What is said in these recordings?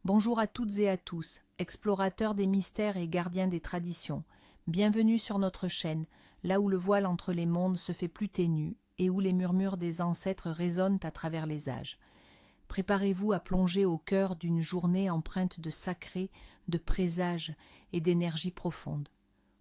Bonjour à toutes et à tous, explorateurs des mystères et gardiens des traditions. Bienvenue sur notre chaîne, là où le voile entre les mondes se fait plus ténu et où les murmures des ancêtres résonnent à travers les âges. Préparez-vous à plonger au cœur d'une journée empreinte de sacré, de présages et d'énergie profonde.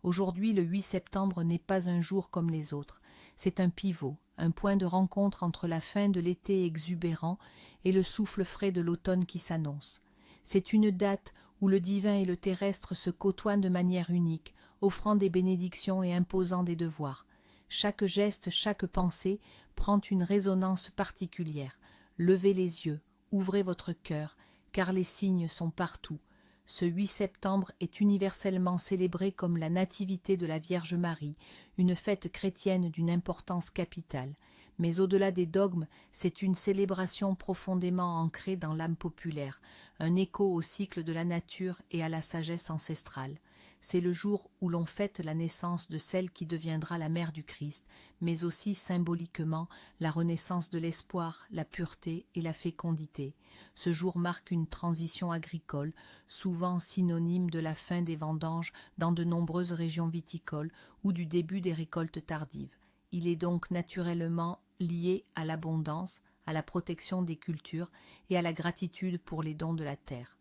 Aujourd'hui, le 8 septembre n'est pas un jour comme les autres. C'est un pivot, un point de rencontre entre la fin de l'été exubérant et le souffle frais de l'automne qui s'annonce. C'est une date où le divin et le terrestre se côtoient de manière unique, offrant des bénédictions et imposant des devoirs. Chaque geste, chaque pensée prend une résonance particulière. Levez les yeux, ouvrez votre cœur, car les signes sont partout. Ce 8 septembre est universellement célébré comme la nativité de la Vierge Marie, une fête chrétienne d'une importance capitale. Mais au-delà des dogmes, c'est une célébration profondément ancrée dans l'âme populaire, un écho au cycle de la nature et à la sagesse ancestrale. C'est le jour où l'on fête la naissance de celle qui deviendra la mère du Christ, mais aussi symboliquement la renaissance de l'espoir, la pureté et la fécondité. Ce jour marque une transition agricole, souvent synonyme de la fin des vendanges dans de nombreuses régions viticoles ou du début des récoltes tardives. Il est donc naturellement lié à l'abondance, à la protection des cultures et à la gratitude pour les dons de la terre.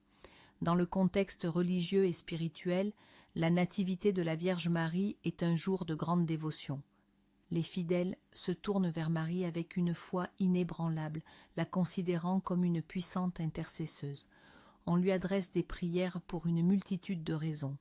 Dans le contexte religieux et spirituel, la nativité de la Vierge Marie est un jour de grande dévotion. Les fidèles se tournent vers Marie avec une foi inébranlable, la considérant comme une puissante intercesseuse. On lui adresse des prières pour une multitude de raisons.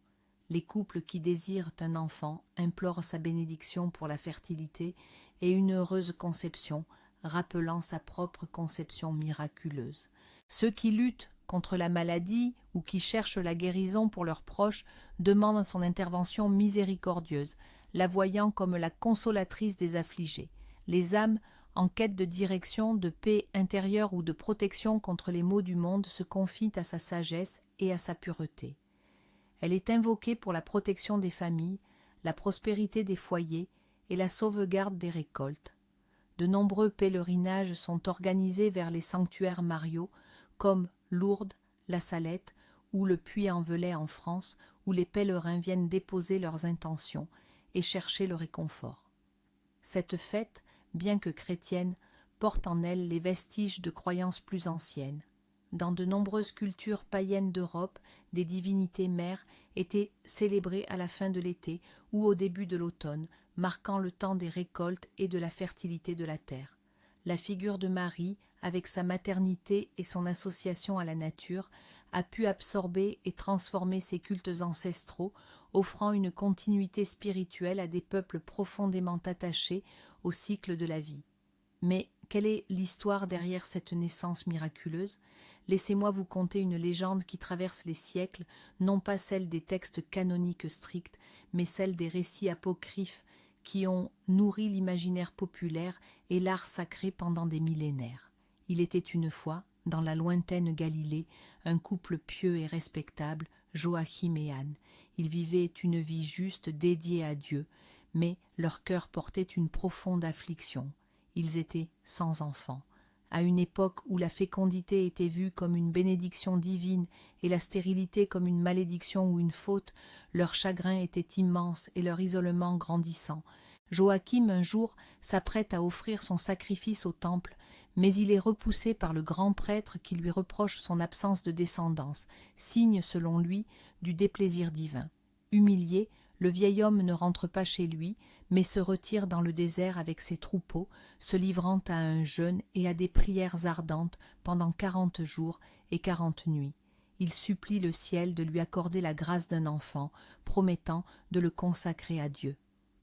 Les couples qui désirent un enfant implorent sa bénédiction pour la fertilité et une heureuse conception, rappelant sa propre conception miraculeuse. Ceux qui luttent contre la maladie ou qui cherchent la guérison pour leurs proches demandent son intervention miséricordieuse, la voyant comme la consolatrice des affligés. Les âmes, en quête de direction, de paix intérieure ou de protection contre les maux du monde, se confient à sa sagesse et à sa pureté. Elle est invoquée pour la protection des familles, la prospérité des foyers et la sauvegarde des récoltes. De nombreux pèlerinages sont organisés vers les sanctuaires mariaux, comme Lourdes, La Salette ou le Puy-en-Velay en France, où les pèlerins viennent déposer leurs intentions et chercher le réconfort. Cette fête, bien que chrétienne, porte en elle les vestiges de croyances plus anciennes. Dans de nombreuses cultures païennes d'Europe, des divinités mères étaient célébrées à la fin de l'été ou au début de l'automne, marquant le temps des récoltes et de la fertilité de la terre. La figure de Marie, avec sa maternité et son association à la nature, a pu absorber et transformer ces cultes ancestraux, offrant une continuité spirituelle à des peuples profondément attachés au cycle de la vie. Mais quelle est l'histoire derrière cette naissance miraculeuse? Laissez-moi vous conter une légende qui traverse les siècles, non pas celle des textes canoniques stricts, mais celle des récits apocryphes qui ont nourri l'imaginaire populaire et l'art sacré pendant des millénaires. Il était une fois, dans la lointaine Galilée, un couple pieux et respectable, Joachim et Anne. Ils vivaient une vie juste dédiée à Dieu, mais leur cœur portait une profonde affliction. Ils étaient sans enfants. À une époque où la fécondité était vue comme une bénédiction divine et la stérilité comme une malédiction ou une faute, leur chagrin était immense et leur isolement grandissant. Joachim, un jour, s'apprête à offrir son sacrifice au temple, mais il est repoussé par le grand prêtre qui lui reproche son absence de descendance, signe, selon lui, du déplaisir divin. Humilié, le vieil homme ne rentre pas chez lui, mais se retire dans le désert avec ses troupeaux, se livrant à un jeûne et à des prières ardentes pendant 40 jours et 40 nuits. Il supplie le ciel de lui accorder la grâce d'un enfant, promettant de le consacrer à Dieu.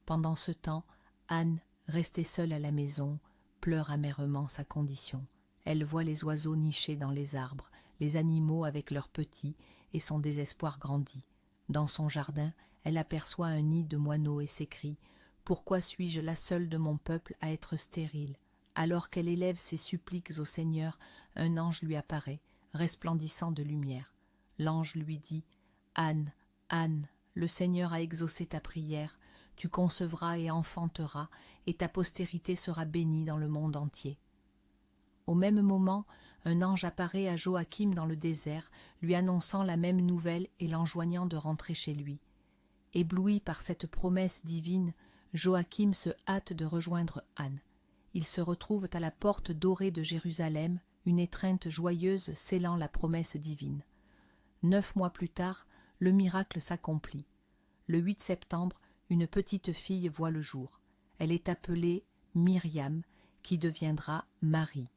Pendant ce temps, Anne, restée seule à la maison, pleure amèrement sa condition. Elle voit les oiseaux nichés dans les arbres, les animaux avec leurs petits, et son désespoir grandit. Dans son jardin, elle aperçoit un nid de moineaux et s'écrie « Pourquoi suis-je la seule de mon peuple à être stérile ?» Alors qu'elle élève ses suppliques au Seigneur, un ange lui apparaît, resplendissant de lumière. L'ange lui dit « Anne, Anne, le Seigneur a exaucé ta prière, tu concevras et enfanteras, et ta postérité sera bénie dans le monde entier. » Au même moment, un ange apparaît à Joachim dans le désert, lui annonçant la même nouvelle et l'enjoignant de rentrer chez lui. Ébloui par cette promesse divine, Joachim se hâte de rejoindre Anne. Ils se retrouvent à la porte dorée de Jérusalem, une étreinte joyeuse scellant la promesse divine. 9 mois plus tard, le miracle s'accomplit. Le 8 septembre, une petite fille voit le jour. Elle est appelée Myriam, qui deviendra Marie.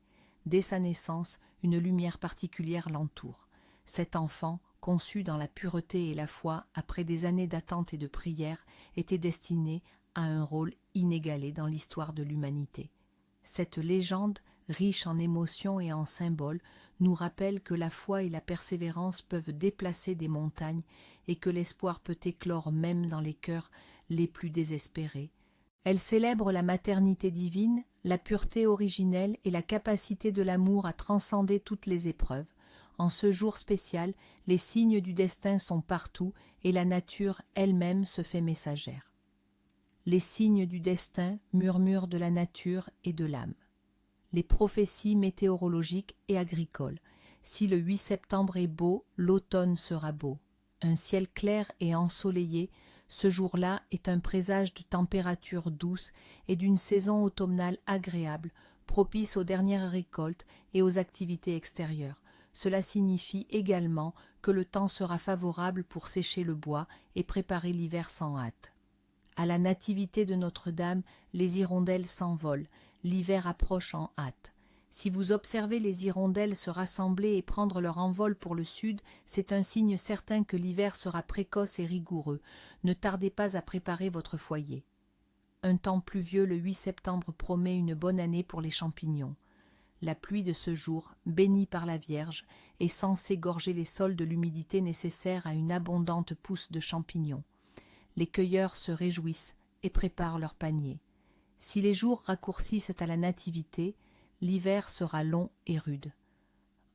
Dès sa naissance, une lumière particulière l'entoure. Cet enfant, conçu dans la pureté et la foi, après des années d'attente et de prière, était destiné à un rôle inégalé dans l'histoire de l'humanité. Cette légende, riche en émotions et en symboles, nous rappelle que la foi et la persévérance peuvent déplacer des montagnes et que l'espoir peut éclore même dans les cœurs les plus désespérés. Elle célèbre la maternité divine, la pureté originelle et la capacité de l'amour à transcender toutes les épreuves. En ce jour spécial, les signes du destin sont partout et la nature elle-même se fait messagère. Les signes du destin, murmures de la nature et de l'âme. Les prophéties météorologiques et agricoles. Si le 8 septembre est beau, l'automne sera beau. Un ciel clair et ensoleillé, ce jour-là est un présage de températures douces et d'une saison automnale agréable, propice aux dernières récoltes et aux activités extérieures. Cela signifie également que le temps sera favorable pour sécher le bois et préparer l'hiver sans hâte. À la nativité de Notre-Dame, les hirondelles s'envolent, l'hiver approche en hâte. Si vous observez les hirondelles se rassembler et prendre leur envol pour le sud, c'est un signe certain que l'hiver sera précoce et rigoureux. Ne tardez pas à préparer votre foyer. Un temps pluvieux le 8 septembre promet une bonne année pour les champignons. La pluie de ce jour, bénie par la Vierge, est censée gorger les sols de l'humidité nécessaire à une abondante pousse de champignons. Les cueilleurs se réjouissent et préparent leur panier. Si les jours raccourcissent à la nativité, l'hiver sera long et rude.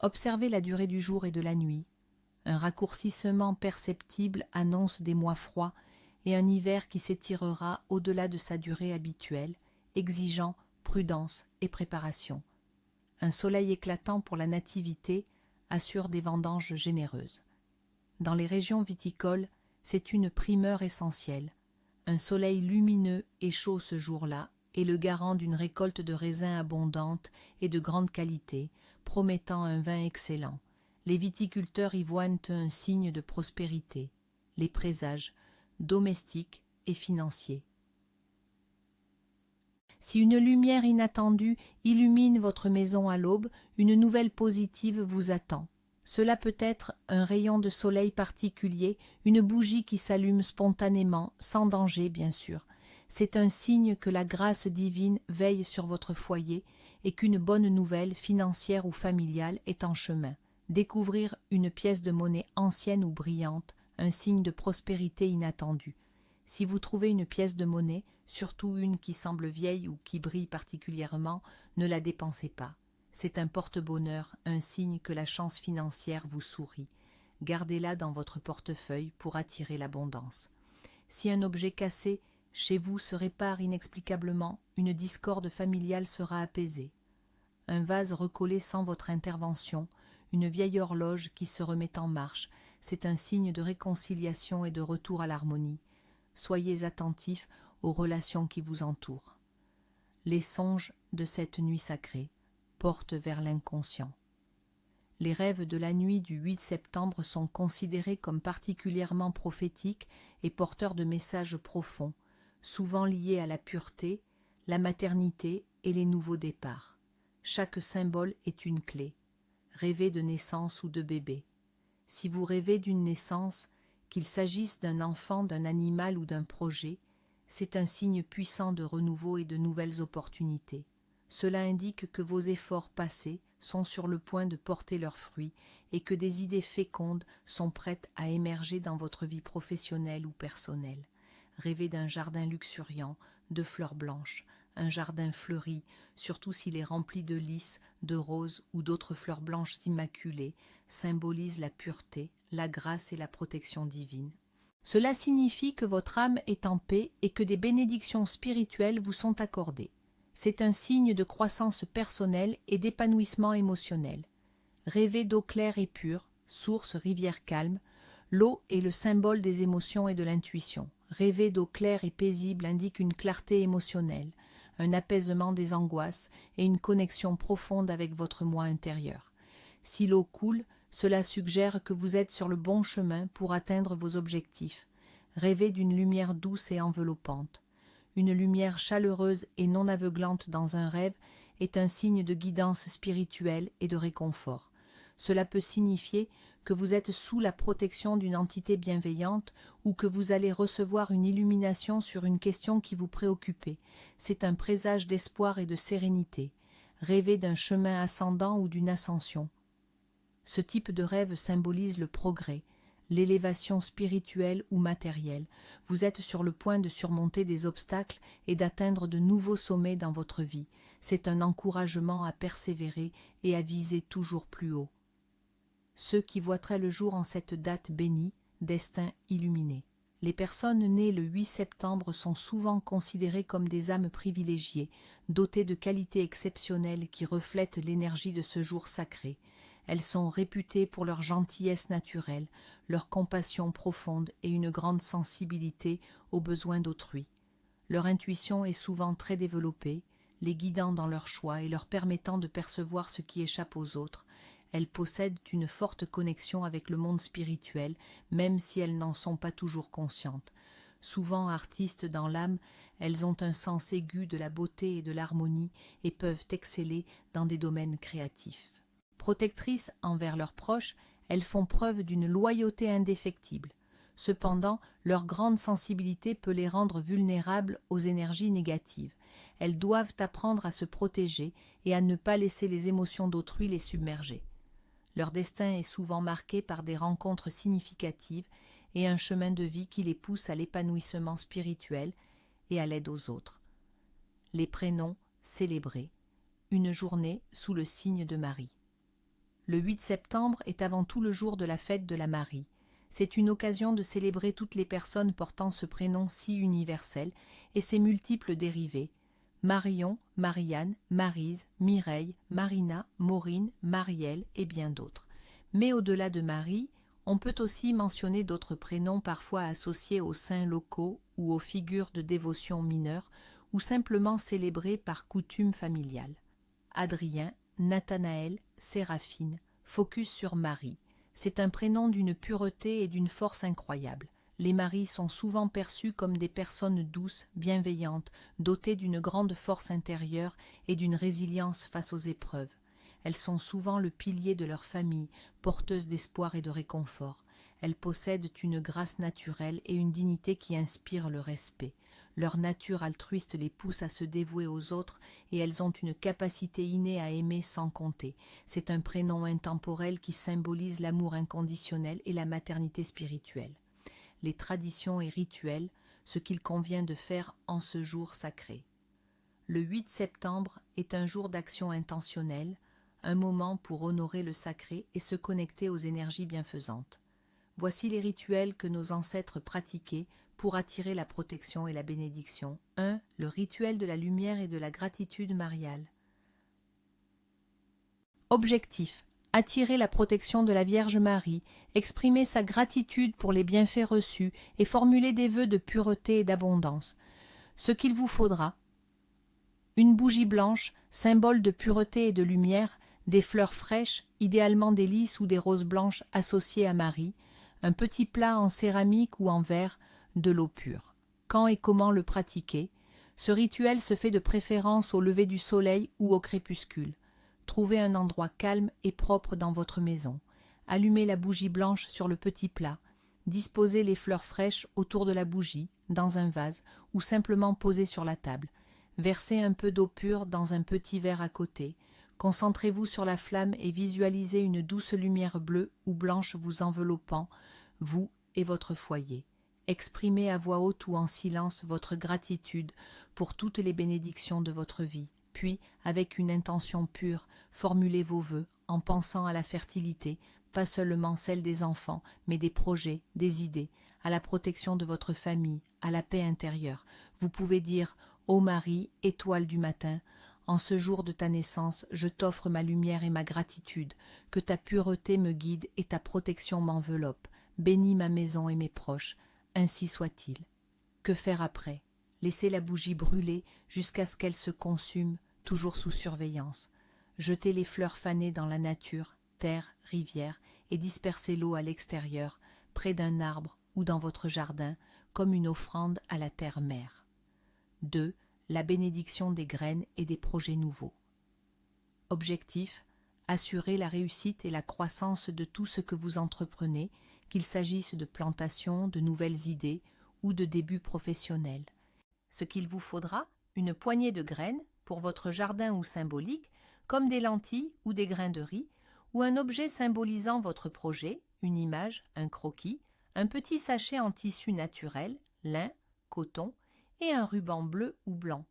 Observez la durée du jour et de la nuit. Un raccourcissement perceptible annonce des mois froids et un hiver qui s'étirera au-delà de sa durée habituelle, exigeant prudence et préparation. Un soleil éclatant pour la nativité assure des vendanges généreuses. Dans les régions viticoles, c'est une primeur essentielle. Un soleil lumineux et chaud ce jour-là est le garant d'une récolte de raisins abondante et de grande qualité, promettant un vin excellent. Les viticulteurs y voient un signe de prospérité, les présages, domestiques et financiers. Si une lumière inattendue illumine votre maison à l'aube, une nouvelle positive vous attend. Cela peut être un rayon de soleil particulier, une bougie qui s'allume spontanément, sans danger bien sûr. C'est un signe que la grâce divine veille sur votre foyer et qu'une bonne nouvelle, financière ou familiale, est en chemin. Découvrir une pièce de monnaie ancienne ou brillante, un signe de prospérité inattendue. Si vous trouvez une pièce de monnaie, surtout une qui semble vieille ou qui brille particulièrement, ne la dépensez pas. C'est un porte-bonheur, un signe que la chance financière vous sourit. Gardez-la dans votre portefeuille pour attirer l'abondance. Si un objet cassé chez vous se répare inexplicablement, une discorde familiale sera apaisée. Un vase recollé sans votre intervention, une vieille horloge qui se remet en marche, c'est un signe de réconciliation et de retour à l'harmonie. Soyez attentifs aux relations qui vous entourent. Les songes de cette nuit sacrée portent vers l'inconscient. Les rêves de la nuit du 8 septembre sont considérés comme particulièrement prophétiques et porteurs de messages profonds, souvent liés à la pureté, la maternité et les nouveaux départs. Chaque symbole est une clé. Rêvez de naissance ou de bébé. Si vous rêvez d'une naissance, qu'il s'agisse d'un enfant, d'un animal ou d'un projet, c'est un signe puissant de renouveau et de nouvelles opportunités. Cela indique que vos efforts passés sont sur le point de porter leurs fruits et que des idées fécondes sont prêtes à émerger dans votre vie professionnelle ou personnelle. Rêvez d'un jardin luxuriant, de fleurs blanches, un jardin fleuri, surtout s'il est rempli de lys, de roses ou d'autres fleurs blanches immaculées, symbolise la pureté, la grâce et la protection divine. Cela signifie que votre âme est en paix et que des bénédictions spirituelles vous sont accordées. C'est un signe de croissance personnelle et d'épanouissement émotionnel. Rêvez d'eau claire et pure, source, rivière calme. L'eau est le symbole des émotions et de l'intuition. Rêver d'eau claire et paisible indique une clarté émotionnelle, un apaisement des angoisses et une connexion profonde avec votre moi intérieur. Si l'eau coule, cela suggère que vous êtes sur le bon chemin pour atteindre vos objectifs. Rêvez d'une lumière douce et enveloppante. Une lumière chaleureuse et non aveuglante dans un rêve est un signe de guidance spirituelle et de réconfort. Cela peut signifier que vous êtes sous la protection d'une entité bienveillante ou que vous allez recevoir une illumination sur une question qui vous préoccupait. C'est un présage d'espoir et de sérénité. Rêvez d'un chemin ascendant ou d'une ascension. Ce type de rêve symbolise le progrès, l'élévation spirituelle ou matérielle. Vous êtes sur le point de surmonter des obstacles et d'atteindre de nouveaux sommets dans votre vie. C'est un encouragement à persévérer et à viser toujours plus haut. Ceux qui voiteraient le jour en cette date bénie, destin illuminé. Les personnes nées le 8 septembre sont souvent considérées comme des âmes privilégiées, dotées de qualités exceptionnelles qui reflètent l'énergie de ce jour sacré. Elles sont réputées pour leur gentillesse naturelle, leur compassion profonde et une grande sensibilité aux besoins d'autrui. Leur intuition est souvent très développée, les guidant dans leurs choix et leur permettant de percevoir ce qui échappe aux autres. Elles possèdent une forte connexion avec le monde spirituel, même si elles n'en sont pas toujours conscientes. Souvent artistes dans l'âme, elles ont un sens aigu de la beauté et de l'harmonie et peuvent exceller dans des domaines créatifs. Protectrices envers leurs proches, elles font preuve d'une loyauté indéfectible. Cependant, leur grande sensibilité peut les rendre vulnérables aux énergies négatives. Elles doivent apprendre à se protéger et à ne pas laisser les émotions d'autrui les submerger. Leur destin est souvent marqué par des rencontres significatives et un chemin de vie qui les pousse à l'épanouissement spirituel et à l'aide aux autres. Les prénoms célébrés. Une journée sous le signe de Marie. Le 8 septembre est avant tout le jour de la fête de la Marie. C'est une occasion de célébrer toutes les personnes portant ce prénom si universel et ses multiples dérivés. Marion, Marianne, Maryse, Mireille, Marina, Maureen, Marielle et bien d'autres. Mais au-delà de Marie, on peut aussi mentionner d'autres prénoms parfois associés aux saints locaux ou aux figures de dévotion mineures ou simplement célébrés par coutume familiale. Adrien, Nathanaël, Séraphine, focus sur Marie. C'est un prénom d'une pureté et d'une force incroyables. Les Maries sont souvent perçues comme des personnes douces, bienveillantes, dotées d'une grande force intérieure et d'une résilience face aux épreuves. Elles sont souvent le pilier de leur famille, porteuses d'espoir et de réconfort. Elles possèdent une grâce naturelle et une dignité qui inspirent le respect. Leur nature altruiste les pousse à se dévouer aux autres et elles ont une capacité innée à aimer sans compter. C'est un prénom intemporel qui symbolise l'amour inconditionnel et la maternité spirituelle. Les traditions et rituels, ce qu'il convient de faire en ce jour sacré. Le 8 septembre est un jour d'action intentionnelle, un moment pour honorer le sacré et se connecter aux énergies bienfaisantes. Voici les rituels que nos ancêtres pratiquaient pour attirer la protection et la bénédiction. 1. Le rituel de la lumière et de la gratitude mariale. Objectif: attirer la protection de la Vierge Marie, exprimer sa gratitude pour les bienfaits reçus et formuler des vœux de pureté et d'abondance. Ce qu'il vous faudra: une bougie blanche, symbole de pureté et de lumière, des fleurs fraîches, idéalement des lys ou des roses blanches associées à Marie, un petit plat en céramique ou en verre, de l'eau pure. Quand et comment le pratiquer? Ce rituel se fait de préférence au lever du soleil ou au crépuscule. Trouvez un endroit calme et propre dans votre maison. Allumez la bougie blanche sur le petit plat. Disposez les fleurs fraîches autour de la bougie, dans un vase, ou simplement posées sur la table. Versez un peu d'eau pure dans un petit verre à côté. Concentrez-vous sur la flamme et visualisez une douce lumière bleue ou blanche vous enveloppant, vous et votre foyer. Exprimez à voix haute ou en silence votre gratitude pour toutes les bénédictions de votre vie. Puis, avec une intention pure, formulez vos vœux en pensant à la fertilité, pas seulement celle des enfants, mais des projets, des idées, à la protection de votre famille, à la paix intérieure. Vous pouvez dire « Ô Marie, étoile du matin », En ce jour de ta naissance, je t'offre ma lumière et ma gratitude, que ta pureté me guide et ta protection m'enveloppe. Bénis ma maison et mes proches, ainsi soit-il. Que faire après? Laissez la bougie brûler jusqu'à ce qu'elle se consume, toujours sous surveillance. Jetez les fleurs fanées dans la nature, terre, rivière, et dispersez l'eau à l'extérieur, près d'un arbre ou dans votre jardin, comme une offrande à la terre-mère. 2. La bénédiction des graines et des projets nouveaux. Objectif: assurer la réussite et la croissance de tout ce que vous entreprenez, qu'il s'agisse de plantation, de nouvelles idées ou de débuts professionnels. Ce qu'il vous faudra, une poignée de graines pour votre jardin ou symbolique, comme des lentilles ou des grains de riz, ou un objet symbolisant votre projet, une image, un croquis, un petit sachet en tissu naturel, lin, coton, et un ruban bleu ou blanc.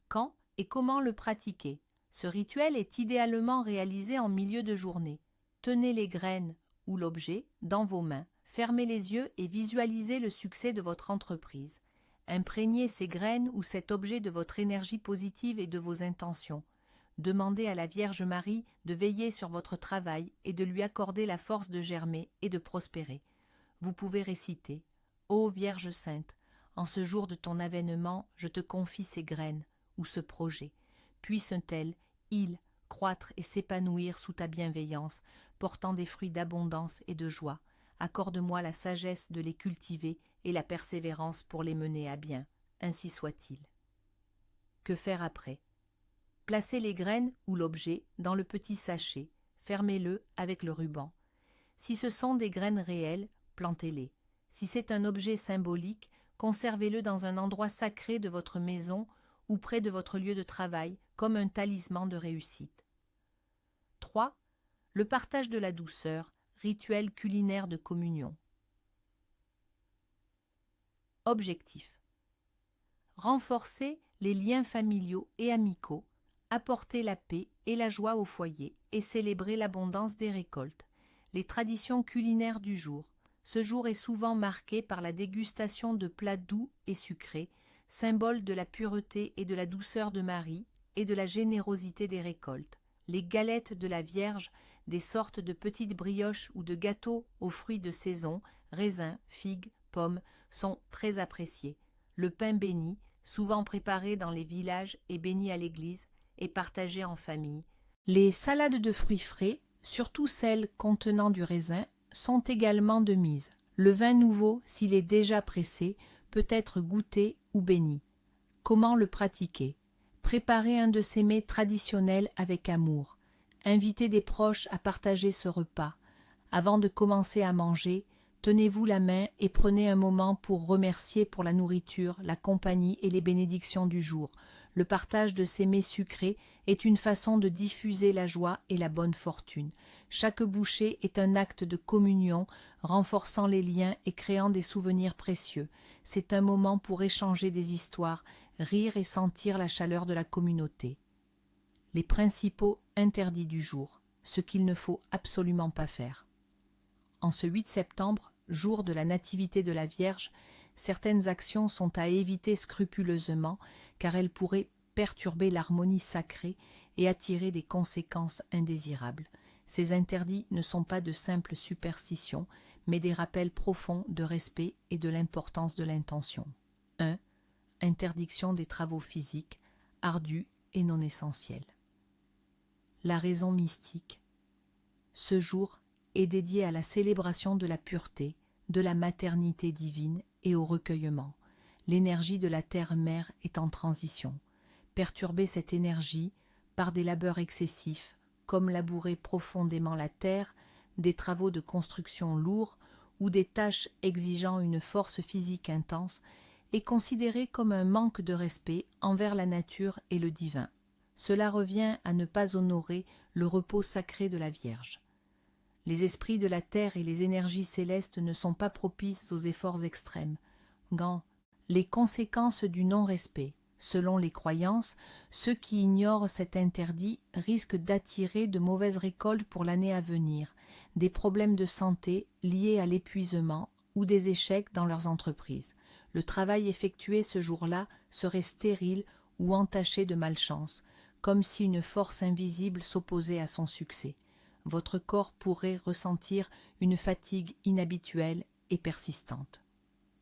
Quand et comment le pratiquer? Ce rituel est idéalement réalisé en milieu de journée. Tenez les graines ou l'objet dans vos mains, fermez les yeux et visualisez le succès de votre entreprise. Imprégnez ces graines ou cet objet de votre énergie positive et de vos intentions. Demandez à la Vierge Marie de veiller sur votre travail et de lui accorder la force de germer et de prospérer. Vous pouvez réciter: Ô Vierge Sainte, en ce jour de ton avènement, je te confie ces graines ou ce projet. Puissent-elles, ils, croître et s'épanouir sous ta bienveillance, portant des fruits d'abondance et de joie. Accorde-moi la sagesse de les cultiver et la persévérance pour les mener à bien. Ainsi soit-il. Que faire après? Placez les graines ou l'objet dans le petit sachet, fermez-le avec le ruban. Si ce sont des graines réelles, plantez-les. Si c'est un objet symbolique, conservez-le dans un endroit sacré de votre maison ou près de votre lieu de travail, comme un talisman de réussite. 3. Le partage de la douceur, rituel culinaire de communion. Objectif: renforcer les liens familiaux et amicaux, apporter la paix et la joie au foyer et célébrer l'abondance des récoltes. Les traditions culinaires du jour. Ce jour est souvent marqué par la dégustation de plats doux et sucrés, symbole de la pureté et de la douceur de Marie et de la générosité des récoltes. Les galettes de la Vierge, des sortes de petites brioches ou de gâteaux aux fruits de saison, raisins, figues, pommes, sont très appréciés. Le pain béni, souvent préparé dans les villages et béni à l'église, est partagé en famille. Les salades de fruits frais, surtout celles contenant du raisin, sont également de mise. Le vin nouveau, s'il est déjà pressé, peut être goûté ou béni. Comment le pratiquer? Préparez un de ces mets traditionnels avec amour. Invitez des proches à partager ce repas. Avant de commencer à manger, tenez-vous la main et prenez un moment pour remercier pour la nourriture, la compagnie et les bénédictions du jour. Le partage de ces mets sucrés est une façon de diffuser la joie et la bonne fortune. Chaque bouchée est un acte de communion, renforçant les liens et créant des souvenirs précieux. C'est un moment pour échanger des histoires, rire et sentir la chaleur de la communauté. Les principaux interdits du jour, ce qu'il ne faut absolument pas faire. En ce 8 septembre, jour de la Nativité de la Vierge, certaines actions sont à éviter scrupuleusement car elles pourraient perturber l'harmonie sacrée et attirer des conséquences indésirables. Ces interdits ne sont pas de simples superstitions, mais des rappels profonds de respect et de l'importance de l'intention. 1. Interdiction des travaux physiques, ardus et non essentiels. La raison mystique. Ce jour est dédié à la célébration de la pureté, de la maternité divine et au recueillement. L'énergie de la terre-mère est en transition. Perturber cette énergie par des labeurs excessifs, comme labourer profondément la terre, des travaux de construction lourds ou des tâches exigeant une force physique intense, est considéré comme un manque de respect envers la nature et le divin. Cela revient à ne pas honorer le repos sacré de la Vierge. Les esprits de la terre et les énergies célestes ne sont pas propices aux efforts extrêmes. Les conséquences du non-respect. Selon les croyances, ceux qui ignorent cet interdit risquent d'attirer de mauvaises récoltes pour l'année à venir, des problèmes de santé liés à l'épuisement ou des échecs dans leurs entreprises. Le travail effectué ce jour-là serait stérile ou entaché de malchance. comme si une force invisible s'opposait à son succès. Votre corps pourrait ressentir une fatigue inhabituelle et persistante.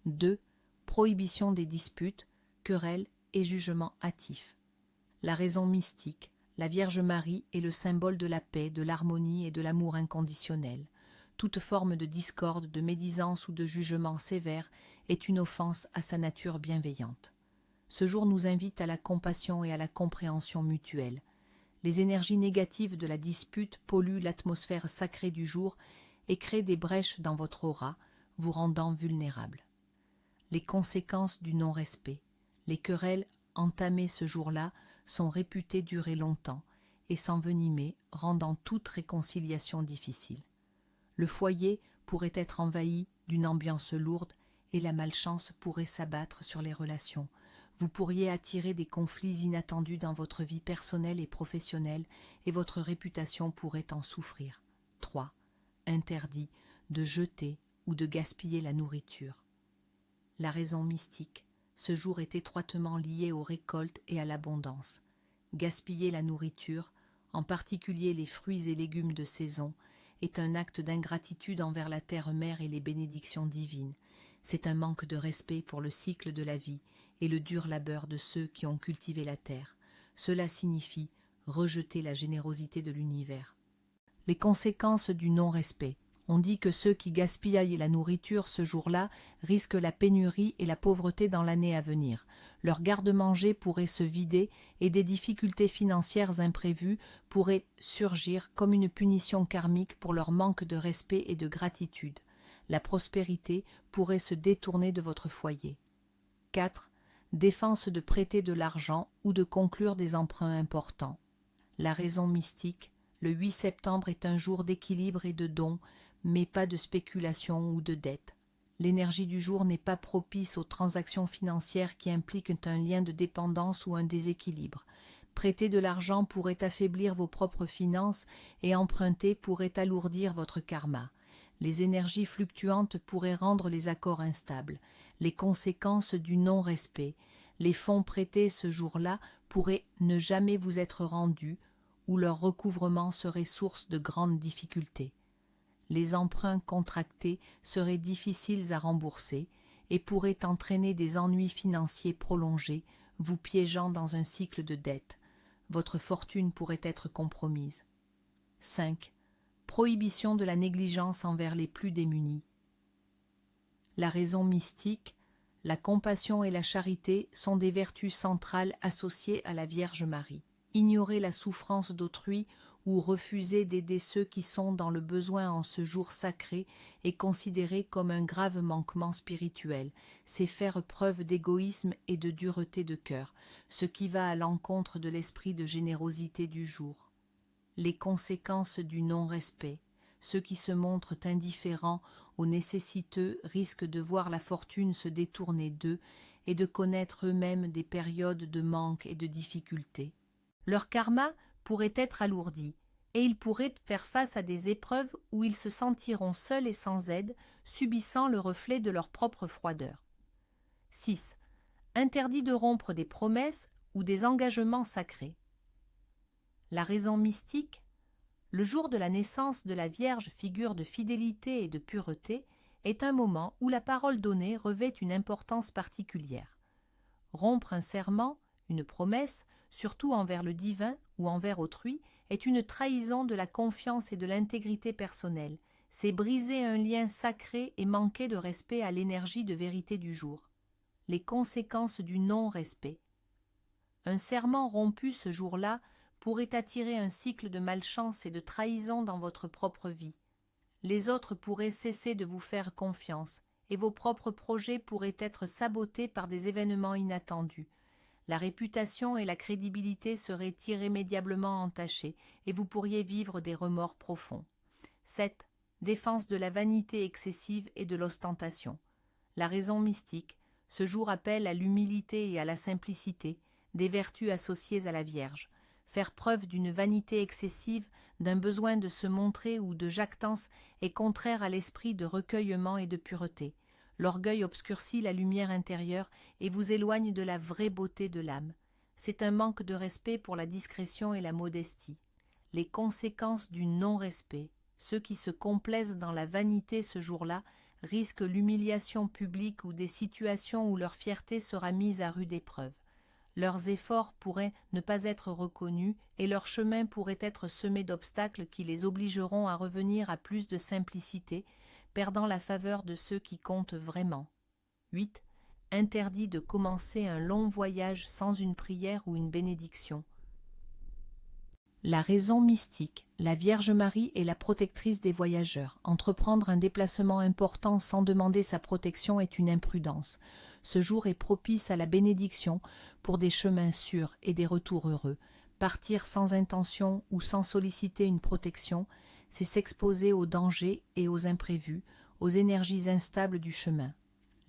2. Prohibition des disputes, querelles et jugements hâtifs. La raison mystique, la Vierge Marie est le symbole de la paix, de l'harmonie et de l'amour inconditionnel. Toute forme de discorde, de médisance ou de jugement sévère est une offense à sa nature bienveillante. Ce jour nous invite à la compassion et à la compréhension mutuelle. Les énergies négatives de la dispute polluent l'atmosphère sacrée du jour et créent des brèches dans votre aura, vous rendant vulnérable. Les conséquences du non-respect. Les querelles entamées ce jour-là sont réputées durer longtemps et s'envenimer, rendant toute réconciliation difficile. Le foyer pourrait être envahi d'une ambiance lourde et la malchance pourrait s'abattre sur les relations. Vous pourriez attirer des conflits inattendus dans votre vie personnelle et professionnelle et votre réputation pourrait en souffrir. 3. Interdit de jeter ou de gaspiller la nourriture. La raison mystique. Ce jour est étroitement lié aux récoltes et à l'abondance. Gaspiller la nourriture, en particulier les fruits et légumes de saison, est un acte d'ingratitude envers la terre-mère et les bénédictions divines. C'est un manque de respect pour le cycle de la vie et le dur labeur de ceux qui ont cultivé la terre. Cela signifie rejeter la générosité de l'univers. Les conséquences du non-respect. On dit que ceux qui gaspillent la nourriture ce jour-là risquent la pénurie et la pauvreté dans l'année à venir. Leur garde-manger pourrait se vider et des difficultés financières imprévues pourraient surgir comme une punition karmique pour leur manque de respect et de gratitude. La prospérité pourrait se détourner de votre foyer. 4. Défense de prêter de l'argent ou de conclure des emprunts importants. La raison mystique. Le 8 septembre est un jour d'équilibre et de don, mais pas de spéculation ou de dette. L'énergie du jour n'est pas propice aux transactions financières qui impliquent un lien de dépendance ou un déséquilibre. Prêter de l'argent pourrait affaiblir vos propres finances et emprunter pourrait alourdir votre karma. Les énergies fluctuantes pourraient rendre les accords instables. Les conséquences du non-respect. Les fonds prêtés ce jour-là pourraient ne jamais vous être rendus ou leur recouvrement serait source de grandes difficultés. Les emprunts contractés seraient difficiles à rembourser et pourraient entraîner des ennuis financiers prolongés, vous piégeant dans un cycle de dettes. Votre fortune pourrait être compromise. 5. Prohibition de la négligence envers les plus démunis. La raison mystique, la compassion et la charité sont des vertus centrales associées à la Vierge Marie. Ignorer la souffrance d'autrui ou refuser d'aider ceux qui sont dans le besoin en ce jour sacré est considéré comme un grave manquement spirituel. C'est faire preuve d'égoïsme et de dureté de cœur, ce qui va à l'encontre de l'esprit de générosité du jour. Les conséquences du non-respect. Ceux qui se montrent indifférents aux nécessiteux risquent de voir la fortune se détourner d'eux et de connaître eux-mêmes des périodes de manque et de difficulté. Leur karma pourrait être alourdi, et ils pourraient faire face à des épreuves où ils se sentiront seuls et sans aide, subissant le reflet de leur propre froideur. 6. Interdit de rompre des promesses ou des engagements sacrés. La raison mystique. Le jour de la naissance de la Vierge, figure de fidélité et de pureté, est un moment où la parole donnée revêt une importance particulière. Rompre un serment, une promesse, surtout envers le divin ou envers autrui, est une trahison de la confiance et de l'intégrité personnelle. C'est briser un lien sacré et manquer de respect à l'énergie de vérité du jour. Les conséquences du non-respect. Un serment rompu ce jour-là pourrait attirer un cycle de malchance et de trahison dans votre propre vie. Les autres pourraient cesser de vous faire confiance, et vos propres projets pourraient être sabotés par des événements inattendus. La réputation et la crédibilité seraient irrémédiablement entachées et vous pourriez vivre des remords profonds. 7. Défense de la vanité excessive et de l'ostentation. La raison mystique. Ce jour appelle à l'humilité et à la simplicité, des vertus associées à la Vierge. Faire preuve d'une vanité excessive, d'un besoin de se montrer ou de jactance est contraire à l'esprit de recueillement et de pureté. L'orgueil obscurcit la lumière intérieure et vous éloigne de la vraie beauté de l'âme. c'est un manque de respect pour la discrétion et la modestie. Les conséquences du non-respect, ceux qui se complaisent dans la vanité ce jour-là, risquent l'humiliation publique ou des situations où leur fierté sera mise à rude épreuve. Leurs efforts pourraient ne pas être reconnus et leur chemin pourrait être semé d'obstacles qui les obligeront à revenir à plus de simplicité, perdant la faveur de ceux qui comptent vraiment. 8. Interdit de commencer un long voyage sans une prière ou une bénédiction. La raison mystique, la Vierge Marie est la protectrice des voyageurs. Entreprendre un déplacement important sans demander sa protection est une imprudence. Ce jour est propice à la bénédiction pour des chemins sûrs et des retours heureux. Partir sans intention ou sans solliciter une protection, c'est s'exposer aux dangers et aux imprévus, aux énergies instables du chemin.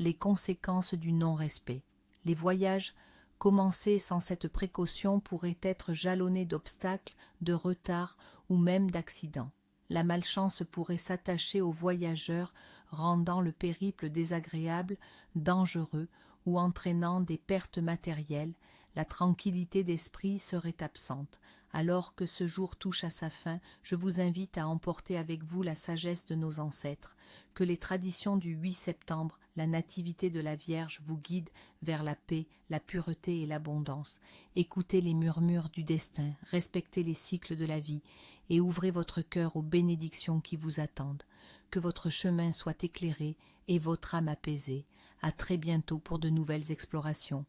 Les conséquences du non-respect. Les voyages commencer sans cette précaution pourrait être jalonné d'obstacles, de retards ou même d'accidents. La malchance pourrait s'attacher aux voyageurs, rendant le périple désagréable, dangereux ou entraînant des pertes matérielles. La tranquillité d'esprit serait absente. Alors que ce jour touche à sa fin, je vous invite à emporter avec vous la sagesse de nos ancêtres. Que les traditions du 8 septembre, la nativité de la Vierge, vous guident vers la paix, la pureté et l'abondance. Écoutez les murmures du destin, respectez les cycles de la vie et ouvrez votre cœur aux bénédictions qui vous attendent. Que votre chemin soit éclairé et votre âme apaisée. À très bientôt pour de nouvelles explorations.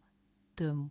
Temu.